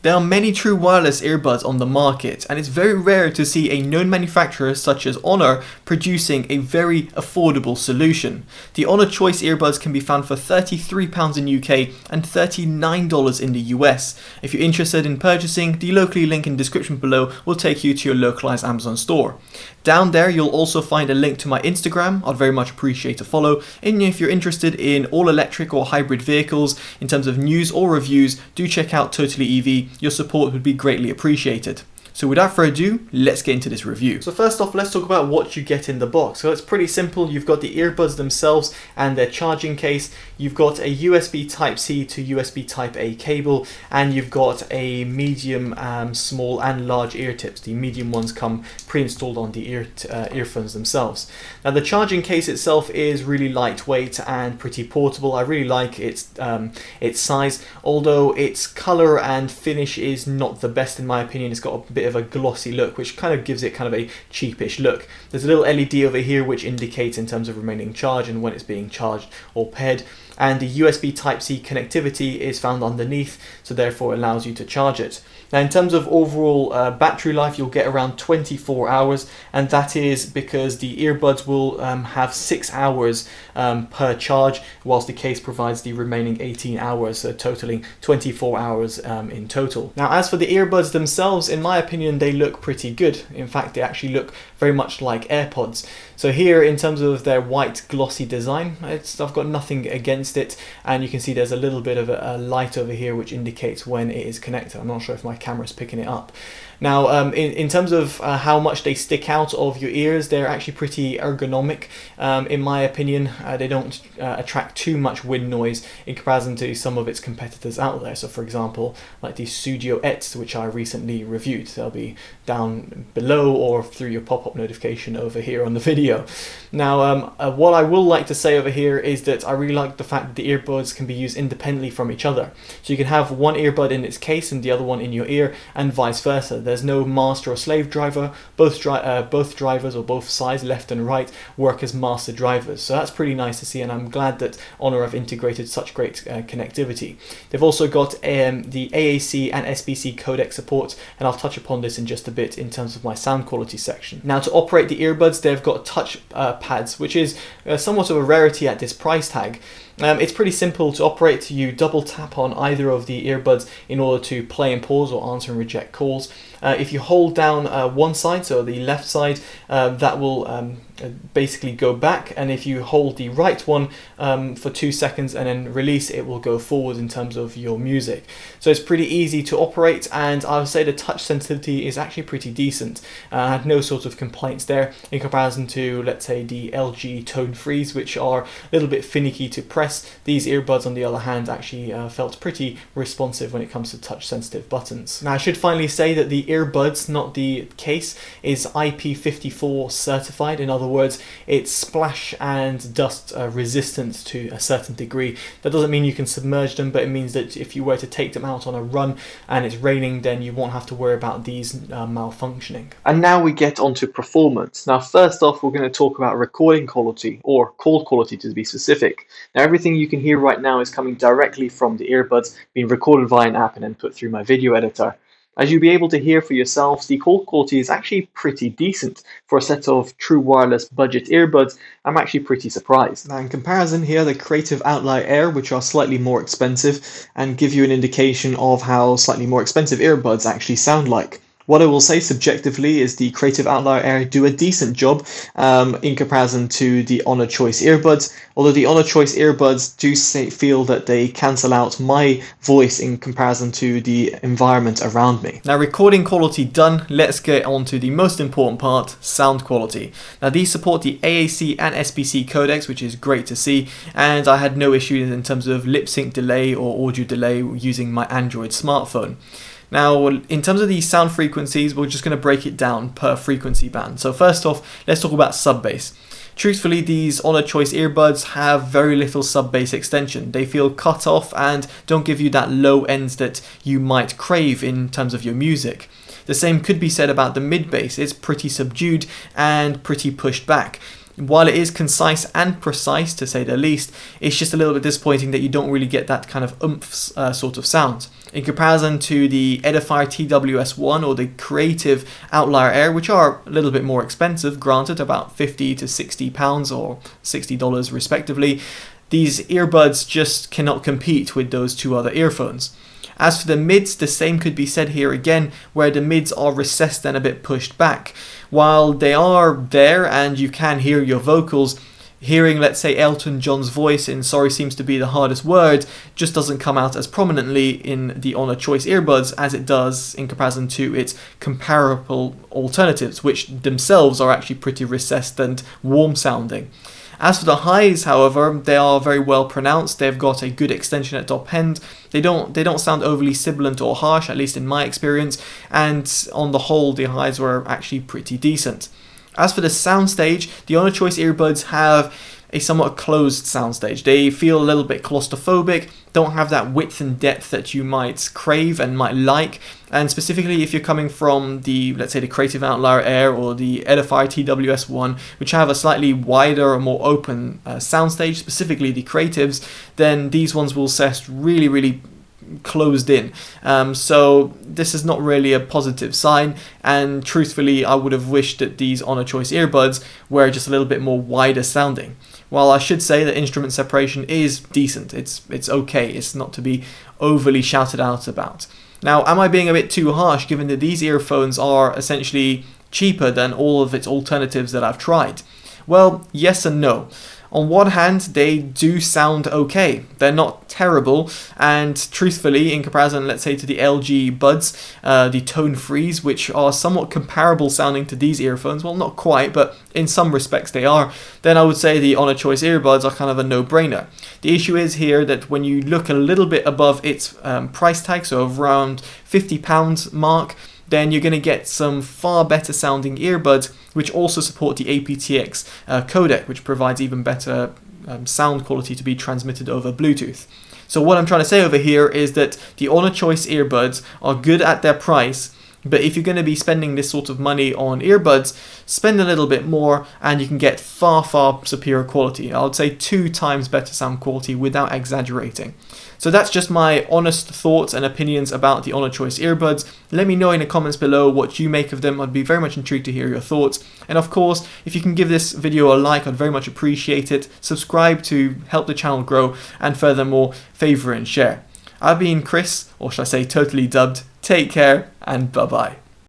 There are many true wireless earbuds on the market, and it's very rare to see a known manufacturer such as Honor producing a very affordable solution. The Honor Choice earbuds can be found for £33 in UK and $39 in the US. If you're interested in purchasing, the locally link in the description below will take you to your localized Amazon store. Down there you'll also find a link to my Instagram. I'd very much appreciate a follow. And if you're interested in all electric or hybrid vehicles in terms of news or reviews, do check out Totally EV. Your support would be greatly appreciated. So without further ado, let's get into this review. So first off, let's talk about what you get in the box. So it's pretty simple. You've got the earbuds themselves and their charging case. You've got a USB Type-C to USB Type-A cable, and you've got a medium, small and large ear tips. The medium ones come pre-installed on the earphones themselves. Now the charging case itself is really lightweight and pretty portable. I really like its size, although its color and finish is not the best in my opinion. It's got a bit of a glossy look, which kind of gives it kind of a cheapish look. There's a little LED over here which indicates in terms of remaining charge and when it's being charged or paired, and the USB Type-C connectivity is found underneath, so therefore allows you to charge it. Now in terms of overall battery life, you'll get around 24 hours, and that is because the earbuds will have 6 hours per charge, whilst the case provides the remaining 18 hours, so totaling 24 hours in total. Now as for the earbuds themselves, in my opinion they look pretty good. In fact, they actually look very much like AirPods. So here in terms of their white glossy design, I've got nothing against it, and you can see there's a little bit of a light over here which indicates when it is connected. I'm not sure if my camera's picking it up. Now in terms of how much they stick out of your ears, they're actually pretty ergonomic in my opinion. They don't attract too much wind noise in comparison to some of its competitors out there. So for example, like the Studio Ets, which I recently reviewed. They'll be down below or through your pop-up notification over here on the video. Now what I will like to say over here is that I really like the fact that the earbuds can be used independently from each other. So you can have one earbud in its case and the other one in your ear, and vice versa. There's no master or slave driver. Both drivers, or both sides, left and right, work as master drivers. So that's pretty nice to see, and I'm glad that Honor have integrated such great connectivity. They've also got the AAC and SBC codec support, and I'll touch upon this in just a bit in terms of my sound quality section. Now to operate the earbuds, they've got touch pads, which is somewhat of a rarity at this price tag. It's pretty simple to operate. You double tap on either of the earbuds in order to play and pause or answer and reject calls. If you hold down one side, so the left side, that will basically go back, and if you hold the right one for 2 seconds and then release, it will go forward in terms of your music. So it's pretty easy to operate, and I would say the touch sensitivity is actually pretty decent. I had no sort of complaints there in comparison to, let's say, the LG Tone Frees, which are a little bit finicky to press. These earbuds on the other hand actually felt pretty responsive when it comes to touch sensitive buttons. Now I should finally say that the earbuds, not the case, is IP54 certified. In other words, it's splash and dust resistant to a certain degree. That doesn't mean you can submerge them, but it means that if you were to take them out on a run and it's raining, then you won't have to worry about these malfunctioning. And now we get onto performance. Now first off, we're going to talk about recording quality, or call quality to be specific. Now everything you can hear right now is coming directly from the earbuds, being recorded via an app and then put through my video editor. As you'll be able to hear for yourselves, the call quality is actually pretty decent. For a set of true wireless budget earbuds, I'm actually pretty surprised. Now in comparison here, the Creative Outlier Air, which are slightly more expensive, and give you an indication of how slightly more expensive earbuds actually sound like. What I will say subjectively is the Creative Outlier Air do a decent job in comparison to the Honor Choice earbuds, although the Honor Choice earbuds do feel that they cancel out my voice in comparison to the environment around me. Now recording quality done, let's get on to the most important part, sound quality. Now these support the AAC and SBC codecs, which is great to see, and I had no issues in terms of lip sync delay or audio delay using my Android smartphone. Now, in terms of these sound frequencies, we're just going to break it down per frequency band. So first off, let's talk about sub-bass. Truthfully, these Honor Choice earbuds have very little sub-bass extension. They feel cut off and don't give you that low ends that you might crave in terms of your music. The same could be said about the mid-bass. It's pretty subdued and pretty pushed back. While it is concise and precise, to say the least, it's just a little bit disappointing that you don't really get that kind of oomph sort of sound. In comparison to the Edifier TWS1 or the Creative Outlier Air, which are a little bit more expensive, granted, about £50 to £60 or $60 respectively, these earbuds just cannot compete with those two other earphones. As for the mids, the same could be said here again, where the mids are recessed and a bit pushed back. While they are there and you can hear your vocals, hearing, let's say, Elton John's voice in Sorry Seems to Be the Hardest Word just doesn't come out as prominently in the Honor Choice earbuds as it does in comparison to its comparable alternatives, which themselves are actually pretty recessed and warm sounding. As for the highs, however, they are very well pronounced. They've got a good extension at top end. They don't sound overly sibilant or harsh, at least in my experience, and on the whole, the highs were actually pretty decent. As for the soundstage, the Honor Choice earbuds have a somewhat closed soundstage. They feel a little bit claustrophobic, don't have that width and depth that you might crave and might like, and specifically if you're coming from the, let's say, the Creative Outlier Air or the Edifier TWS1, which have a slightly wider or more open soundstage, specifically the Creatives, then these ones will sound really closed in. So this is not really a positive sign, and truthfully I would have wished that these Honor Choice earbuds were just a little bit more wider sounding. While I should say that instrument separation is decent, it's okay, it's not to be overly shouted out about. Now, am I being a bit too harsh given that these earphones are essentially cheaper than all of its alternatives that I've tried? Well, yes and no. On one hand, they do sound okay. They're not terrible, and truthfully, in comparison, let's say, to the LG Buds, the Tone Frees, which are somewhat comparable sounding to these earphones, well, not quite, but in some respects they are, then I would say the Honor Choice earbuds are kind of a no-brainer. The issue is here that when you look a little bit above its price tag, so around £50 mark, then you're going to get some far better sounding earbuds which also support the aptX codec, which provides even better sound quality to be transmitted over Bluetooth. So what I'm trying to say over here is that the Honor Choice earbuds are good at their price, but if you're going to be spending this sort of money on earbuds, spend a little bit more and you can get far superior quality. I would say 2 times better sound quality without exaggerating. So that's just my honest thoughts and opinions about the Honor Choice earbuds. Let me know in the comments below what you make of them. I'd be very much intrigued to hear your thoughts. And of course, if you can give this video a like, I'd very much appreciate it. Subscribe to help the channel grow, and furthermore, favourite and share. I've been Chris, or should I say Totally Dubbed. Take care and bye bye.